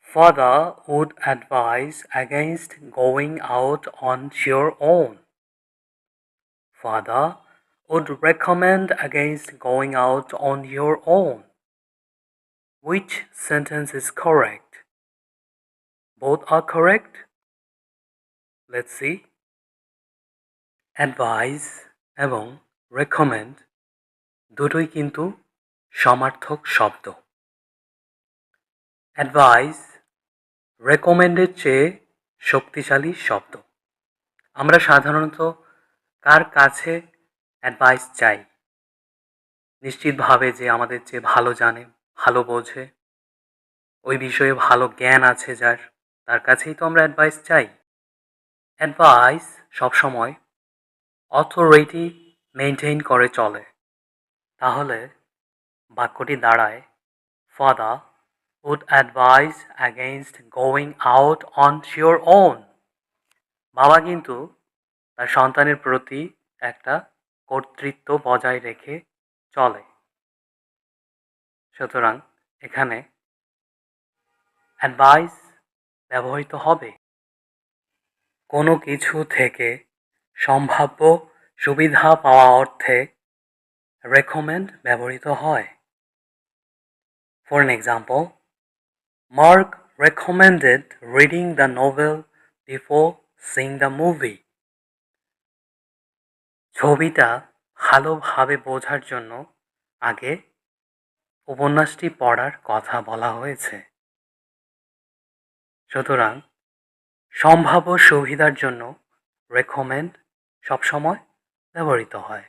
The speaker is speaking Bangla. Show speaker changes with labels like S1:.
S1: Father would advise against going out on your own. Father would recommend against going out on your own. Which sentence is correct? Both are correct. Let's see. Advise এবং recommend দুটোই কিন্তু সমার্থক শব্দ। অ্যাডভাইস রেকমেন্ডের চেয়ে শক্তিশালী শব্দ। আমরা সাধারণত কার কাছে অ্যাডভাইস চাই? নিশ্চিতভাবে যে আমাদের চেয়ে ভালো জানে, ভালো বোঝে, ওই বিষয়ে ভালো জ্ঞান আছে যার, তার কাছেই তো আমরা অ্যাডভাইস চাই। অ্যাডভাইস সবসময় অথরিটি মেনটেন করে চলে। তাহলে বাক্যটি দাঁড়ায়, father would advise against going out on your own. বাবা কিন্তু তার সন্তানের প্রতি একটা কর্তৃত্ব বজায় রেখে চলে। সুতরাং এখানে অ্যাডভাইস ব্যবহৃত হবে। কোনো কিছু থেকে সম্ভাব্য সুবিধা পাওয়া অর্থে রেকমেন্ড ব্যবহৃত হয়। For an example, Mark recommended reading the novel before seeing the movie. ছবিটা ভালোভাবে বোঝার জন্য আগে উপন্যাসটি পড়ার কথা বলা হয়েছে। সুতরাং সম্ভাব্য সুবিধার জন্য রেকমেন্ড সবসময় ব্যবহৃত হয়।